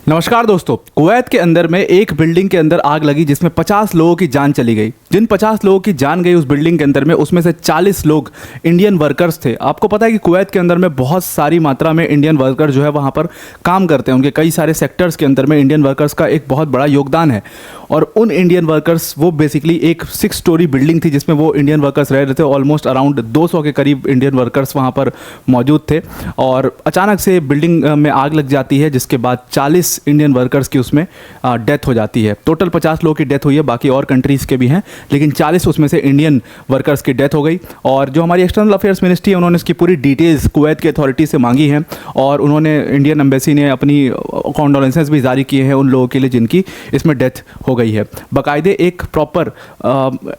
नमस्कार दोस्तों। कुवैत के अंदर में एक बिल्डिंग के अंदर आग लगी जिसमें 50 लोगों की जान चली गई। जिन 50 लोगों की जान गई उस बिल्डिंग के अंदर में, उसमें से 40 लोग इंडियन वर्कर्स थे। आपको पता है कि कुवैत के अंदर में बहुत सारी मात्रा में इंडियन वर्कर जो है वहाँ पर काम करते हैं। उनके कई सारे सेक्टर्स के अंदर में इंडियन वर्कर्स का एक बहुत बड़ा योगदान है। और उन इंडियन वर्कर्स, वो बेसिकली एक 6 स्टोरी बिल्डिंग थी जिसमें वो इंडियन वर्कर्स रह रहे थे। ऑलमोस्ट अराउंड 200 के करीब इंडियन वर्कर्स वहाँ पर मौजूद थे। और अचानक से बिल्डिंग में आग लग जाती है, जिसके बाद 40 इंडियन वर्कर्स की उसमें डेथ हो जाती है। टोटल 50 लोगों की डेथ हुई है, बाकी और कंट्रीज़ के भी हैं, लेकिन 40 उसमें से इंडियन वर्कर्स की डेथ हो गई। और जो हमारी एक्सटर्नल अफेयर्स मिनिस्ट्री है, उन्होंने इसकी पूरी डिटेल्स कुवैत की अथॉरिटी से मांगी हैं। और उन्होंने, इंडियन एम्बेसी ने अपनी कॉन्डोलेंसेस भी जारी किए हैं उन लोगों के लिए जिनकी इसमें डेथ हो गई है। बाकायदे एक proper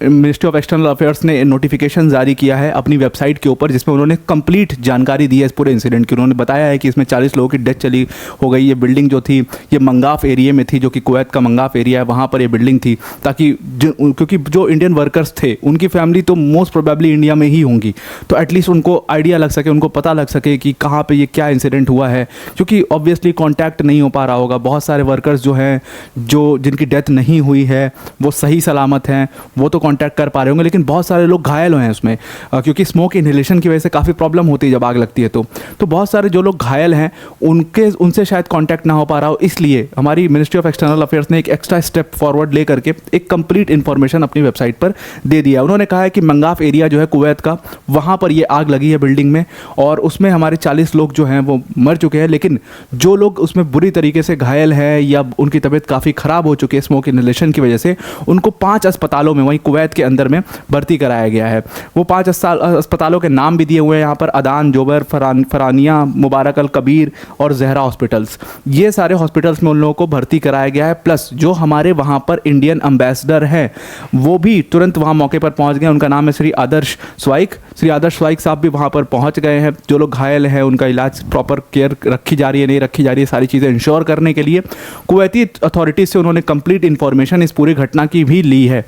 ministry of external affairs ने नोटिफिकेशन जारी किया है अपनी वेबसाइट के ऊपर, जिसमें उन्होंने कंप्लीट जानकारी दी है इस पूरे इंसिडेंट की। उन्होंने बताया है कि इसमें 40 लोगों की डेथ चली हो गई। ये बिल्डिंग जो थी ये मंगाफ एरिया में थी, जो कि कुवैत का मंगाफ एरिया है, वहाँ पर ये बिल्डिंग थी। ताकि क्योंकि जो इंडियन वर्कर्स थे उनकी फैमिली तो मोस्ट प्रोबेबली इंडिया में ही होंगी, तो एटलीस्ट उनको आइडिया लग सके, उनको पता लग सके कि कहाँ पे ये क्या इंसिडेंट हुआ है। क्योंकि ऑब्वियसली कांटेक्ट नहीं हो पा रहा होगा। बहुत सारे वर्कर्स जो हैं, जो जिनकी डेथ नहीं हुई है, वो सही सलामत हैं, वो तो कांटेक्ट कर पा रहे होंगे, लेकिन बहुत सारे लोग घायल हुए हैं उसमें, क्योंकि स्मोक इनहेलेशन की वजह से काफ़ी प्रॉब्लम होती है जब आग लगती है। तो बहुत सारे जो लोग घायल हैं उनसे शायद कांटेक्ट ना हो पा रहा हो। इसलिए हमारी मिनिस्ट्री ऑफ एक्सटर्नल अफेयर्स ने एक एक्स्ट्रा स्टेप फॉरवर्ड ले करके एक कंप्लीट इन्फॉर्मेशन अपनी वेबसाइट पर दे दिया। उन्होंने कहा है कि मंगाफ एरिया जो है कुवैत का, वहाँ पर ये आग लगी है बिल्डिंग में, और उसमें हमारे 40 लोग जो हैं वो मर चुके हैं। लेकिन जो लोग उसमें बुरी तरीके से घायल हैं या उनकी तबीयत काफ़ी ख़राब हो चुकी है स्मोक इनहेलेशन की वजह से, उनको 5 अस्पतालों में वहीं कुवैत के अंदर में भर्ती कराया गया है। वो 5 अस्पतालों के नाम भी दिए हुए हैं यहाँ पर: अदान, जोबर, फरानिया, मुबारक अल कबीर और जहरा हॉस्पिटल्स। ये सारे हॉस्पिटल्स में उन लोगों को भर्ती कराया गया है। प्लस जो हमारे वहाँ पर इंडियन एम्बेसडर हैं वो भी तुरंत वहाँ मौके पर पहुँच गए। उनका नाम है श्री आदर्श स्वाइक। श्री आदर्श स्वाइक साहब भी वहाँ पर पहुँच गए हैं। जो लोग घायल हैं उनका इलाज, प्रॉपर केयर रखी जा रही है, नहीं रखी जा रही है, सारी चीज़ें इंश्योर करने के लिए कुवैती अथॉरिटीज़ से उन्होंने कंप्लीट इन्फॉर्मेशन इस पूरी घटना की भी ली है।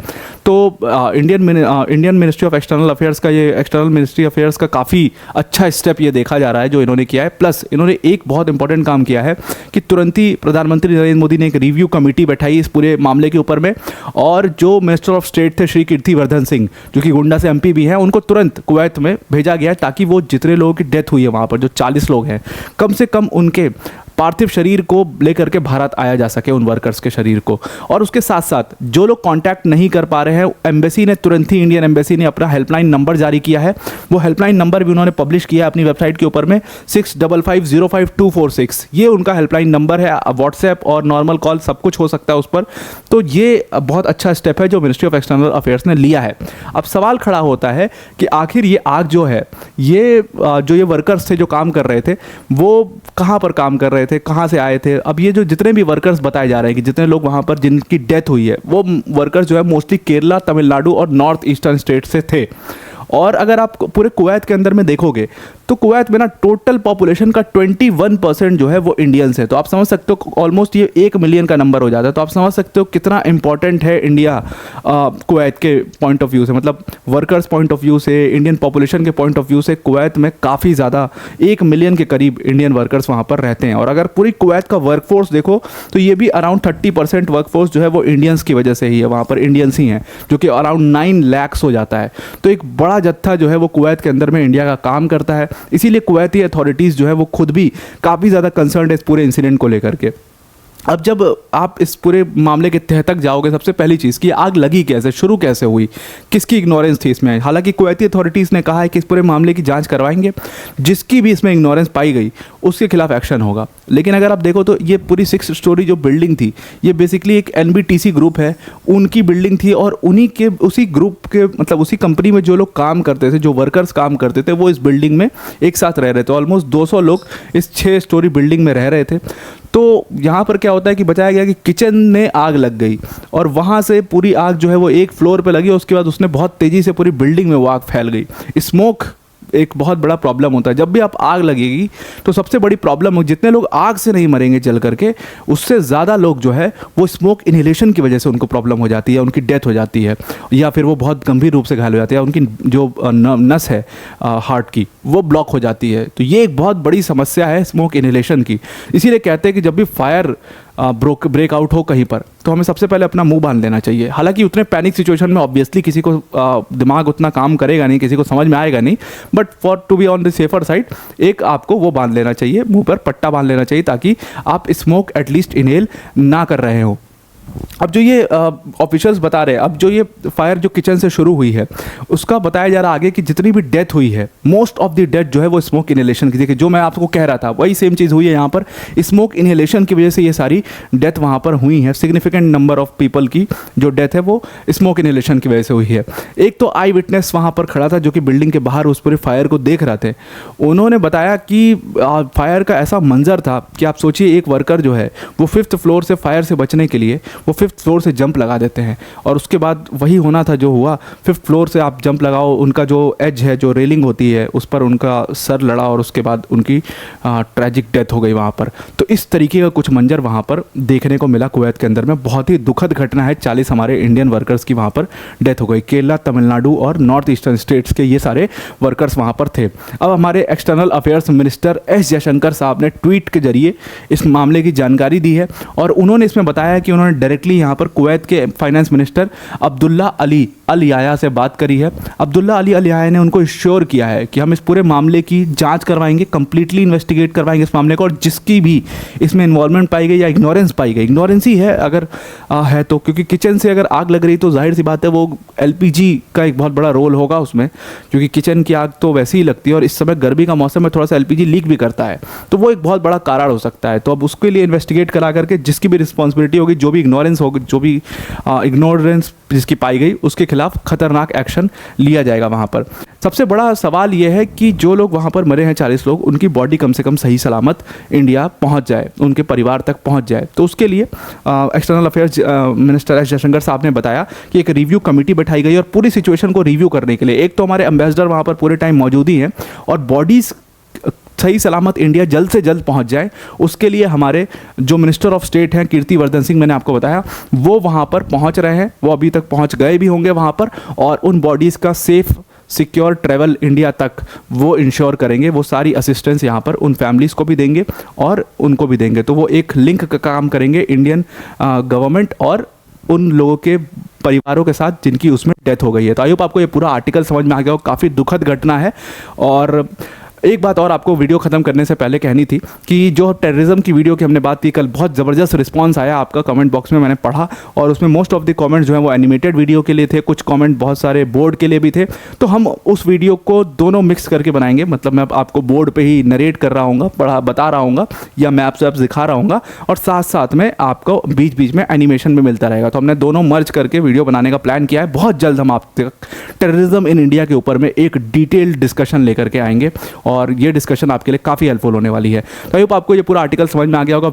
तो Indian ministry of external affairs का, ये एक्सटर्नल मिनिस्ट्री अफेयर्स का काफ़ी अच्छा स्टेप ये देखा जा रहा है जो इन्होंने किया है। प्लस इन्होंने एक बहुत इंपॉर्टेंट काम किया है कि तुरंत ही प्रधानमंत्री नरेंद्र मोदी ने एक रिव्यू कमेटी बैठाई इस पूरे मामले के ऊपर में, और जो मिनिस्टर ऑफ स्टेट थे श्री कीर्तिवर्धन सिंह, जो कि गोंडा से एमपी भी हैं, उनको तुरंत कुवैत में भेजा गया ताकि वो जितने लोगों की डेथ हुई है वहाँ पर, जो 40 लोग हैं, कम से कम उनके पार्थिव शरीर को लेकर के भारत आया जा सके, उन वर्कर्स के शरीर को। और उसके साथ साथ जो लोग कांटेक्ट नहीं कर पा रहे हैं, एम्बेसी ने तुरंत ही, इंडियन एम्बेसी ने अपना हेल्पलाइन नंबर जारी किया है। वो हेल्पलाइन नंबर भी उन्होंने पब्लिश किया है अपनी वेबसाइट के ऊपर में, 65505246। ये उनका हेल्पलाइन नंबर है। व्हाट्सएप और नॉर्मल कॉल सब कुछ हो सकता है उस पर। तो ये बहुत अच्छा स्टेप है जो मिनिस्ट्री ऑफ एक्सटर्नल अफेयर्स ने लिया है। अब सवाल खड़ा होता है कि आखिर ये आग जो है, ये जो ये वर्कर्स थे जो काम कर रहे थे, वो कहाँ पर काम कर रहे थे, कहाँ से आए थे? अब ये जो जितने भी वर्कर्स बताए जा रहे हैं कि जितने लोग वहाँ पर जिनकी डेथ हुई है, वो वर्कर्स जो है मोस्टली केरला, तमिलनाडु और नॉर्थ ईस्टर्न स्टेट से थे। और अगर आप पूरे कुवैत के अंदर में देखोगे तो कुवैत में ना टोटल पॉपुलेशन का 21% जो है वो इंडियंस है। तो आप समझ सकते हो ऑलमोस्ट ये 1 मिलियन का नंबर हो जाता है। तो आप समझ सकते हो कितना इंपॉर्टेंट है इंडिया कुवैत के पॉइंट ऑफ व्यू से, मतलब वर्कर्स पॉइंट ऑफ व्यू से, इंडियन पॉपुलेशन के पॉइंट ऑफ व्यू से कुवैत में काफ़ी ज़्यादा 1 मिलियन के करीब इंडियन वर्कर्स वहाँ पर रहते हैं। और अगर पूरी कुवैत का वर्कफोर्स देखो तो ये भी अराउंड 30% वर्कफोर्स जो है वो इंडियंस की वजह से ही है। वहाँ पर इंडियंस ही हैं, जो कि अराउंड 9 लाख हो जाता है। तो एक बड़ा जत्था जो है वो कुवैत के अंदर में इंडिया का काम करता है। इसीलिए कुवैती अथॉरिटीज़ जो है वो खुद भी काफ़ी ज़्यादा कंसर्न है इस पूरे इंसिडेंट को लेकर के। अब जब आप इस पूरे मामले के तह तक जाओगे, सबसे पहली चीज़ कि आग लगी कैसे, शुरू कैसे हुई, किसकी इग्नोरेंस थी इसमें। हालांकि कुवैती अथॉरिटीज़ ने कहा है कि इस पूरे मामले की जांच करवाएंगे, जिसकी भी इसमें इग्नोरेंस पाई गई उसके खिलाफ एक्शन होगा। लेकिन अगर आप देखो तो ये पूरी 6 स्टोरी जो बिल्डिंग थी, ये बेसिकली एक NBTC ग्रुप है, उनकी बिल्डिंग थी। और उसी ग्रुप के, मतलब उसी कंपनी में जो लोग काम करते थे, जो वर्कर्स काम करते थे, वो इस बिल्डिंग में एक साथ रह रहे थे। ऑलमोस्ट 200 लोग इस 6 स्टोरी बिल्डिंग में रह रहे थे। तो यहाँ पर क्या होता है कि बताया गया कि किचन में आग लग गई, और वहाँ से पूरी आग जो है वो एक फ्लोर पे लगी। उसके बाद उसने बहुत तेज़ी से पूरी बिल्डिंग में वो आग फैल गई। स्मोक एक बहुत बड़ा प्रॉब्लम होता है। जब भी आप आग लगेगी तो सबसे बड़ी प्रॉब्लम हो, जितने लोग आग से नहीं मरेंगे जल करके, उससे ज़्यादा लोग जो है वो स्मोक इनहेलेशन की वजह से उनको प्रॉब्लम हो जाती है, उनकी डेथ हो जाती है, या फिर वो बहुत गंभीर रूप से घायल हो जाते हैं, उनकी जो नस है हार्ट की वो ब्लॉक हो जाती है। तो ये एक बहुत बड़ी समस्या है स्मोक इनहेलेशन की। इसीलिए कहते हैं कि जब भी फायर ब्रेकआउट हो कहीं पर, तो हमें सबसे पहले अपना मुंह बांध लेना चाहिए। हालांकि उतने पैनिक सिचुएशन में ऑब्वियसली किसी को दिमाग उतना काम करेगा नहीं, किसी को समझ में आएगा नहीं, but for to be on the safer side एक आपको वो बांध लेना चाहिए, मुंह पर पट्टा बांध लेना चाहिए, ताकि आप स्मोक एटलीस्ट इनहेल ना कर रहे हो। अब जो ये ऑफिशियल्स बता रहे हैं, अब जो ये फायर जो किचन से शुरू हुई है उसका बताया जा रहा है आगे कि जितनी भी डेथ हुई है, मोस्ट ऑफ द डेथ जो है वो स्मोक इनहेलेशन की। देखिए जो मैं आपको कह रहा था वही सेम चीज़ हुई है यहाँ पर, स्मोक इनहेलेशन की वजह से ये सारी डेथ वहाँ पर हुई है। सिग्निफिकेंट नंबर ऑफ पीपल की जो डेथ है वो स्मोक इनहेलेशन की वजह से हुई है। एक तो आई विटनेस वहाँ पर खड़ा था जो कि बिल्डिंग के बाहर उस पूरे फायर को देख रहे थे। उन्होंने बताया कि फायर का ऐसा मंजर था कि आप सोचिए एक वर्कर जो है वो 5th फ्लोर से फायर से बचने के लिए वो 5th फ्लोर से जंप लगा देते हैं, और उसके बाद वही होना था जो हुआ। 5th फ्लोर से आप जंप लगाओ, उनका जो एज है, जो रेलिंग होती है, उस पर उनका सर लड़ा और उसके बाद उनकी ट्रैजिक डेथ हो गई वहाँ पर। तो इस तरीके का कुछ मंजर वहाँ पर देखने को मिला कुवैत के अंदर में। बहुत ही दुखद घटना है, 40 हमारे इंडियन वर्कर्स की वहाँ पर डेथ हो गई। केरला, तमिलनाडु और नॉर्थ ईस्टर्न स्टेट्स के ये सारे वर्कर्स वहाँ पर थे। अब हमारे external affairs minister S Jaishankar साहब ने ट्वीट के जरिए इस मामले की जानकारी दी है, और उन्होंने इसमें बताया कि उन्होंने डायरेक्टली यहाँ पर कुवैत के फाइनेंस मिनिस्टर अब्दुल्ला अली अल याया से बात करी है। अब्दुल्ला अली अल याया ने उनको इश्योर किया है कि हम इस पूरे मामले की जांच करवाएंगे, कंप्लीटली इन्वेस्टिगेट करवाएंगे इस मामले को, और जिसकी भी इसमें इन्वॉल्वमेंट पाई गई या इग्नोरेंस पाई गई, इग्नोरेंस ही है अगर है तो, क्योंकि किचन से अगर आग लग रही तो जाहिर सी बात है वो एलपीजी का एक बहुत बड़ा रोल होगा उसमें, क्योंकि किचन की आग तो वैसे ही लगती है और इस समय गर्मी का मौसम में थोड़ा सा एलपीजी लीक भी करता है, तो वो एक बहुत बड़ा कारण हो सकता है। तो अब उसके लिए इन्वेस्टिगेट करा करके जिसकी भी रिस्पॉन्सिबिलिटी होगी, जो भी इग्नोरेंस होगी, जो भी इग्नोरेंस जिसकी पाई गई उसके खिलाफ खतरनाक एक्शन लिया जाएगा वहाँ पर। सबसे बड़ा सवाल ये है कि जो लोग वहाँ पर मरे हैं 40 लोग, उनकी बॉडी कम से कम सही सलामत इंडिया पहुँच जाए, उनके परिवार तक पहुँच जाए। तो उसके लिए external affairs minister S Jaishankar साहब ने बताया कि एक रिव्यू कमेटी बैठाई गई और पूरी सिचुएशन को रिव्यू करने के लिए एक तो हमारे एम्बेसडर वहाँ पर पूरे टाइम मौजूद ही हैं, और बॉडीज़ सही सलामत इंडिया जल्द से जल्द पहुंच जाए उसके लिए हमारे जो मिनिस्टर ऑफ स्टेट हैं कीर्तिवर्धन सिंह, मैंने आपको बताया, वो वहाँ पर पहुँच रहे हैं, वो अभी तक पहुँच गए भी होंगे वहाँ पर, और उन बॉडीज़ का सेफ सिक्योर ट्रैवल इंडिया तक वो इंश्योर करेंगे। वो सारी असिस्टेंस यहाँ पर उन फैमिलीज़ को भी देंगे और उनको भी देंगे। तो वो एक लिंक का काम करेंगे इंडियन गवर्नमेंट और उन लोगों के परिवारों के साथ जिनकी उसमें डेथ हो गई है। तो आई होप आपको ये पूरा आर्टिकल समझ में आ गया हो, काफ़ी दुखद घटना है। और एक बात और आपको वीडियो ख़त्म करने से पहले कहनी थी कि जो टेररिज्म की वीडियो की हमने बात की कल, बहुत ज़बरदस्त रिस्पांस आया आपका कमेंट बॉक्स में, मैंने पढ़ा, और उसमें मोस्ट ऑफ द कमेंट्स जो हैं वो एनिमेटेड वीडियो के लिए थे, कुछ कमेंट बहुत सारे बोर्ड के लिए भी थे। तो हम उस वीडियो को दोनों मिक्स करके बनाएंगे, मतलब मैं आपको बोर्ड पर ही नरेट कर रहा हूँ, बता रहा हूँ, या मैप्स वैप्स दिखा रहा हूँ, और साथ साथ में आपको बीच बीच में एनिमेशन भी मिलता रहेगा। तो हमने दोनों मर्ज करके वीडियो बनाने का प्लान किया है। बहुत जल्द हम आप तक टेररिज्म इन इंडिया के ऊपर में एक डिटेल्ड डिस्कशन लेकर के आएंगे, और ये डिस्कशन आपके लिए काफ़ी हेल्पफुल होने वाली है। तो आई होप आपको ये पूरा आर्टिकल समझ में आ गया होगा।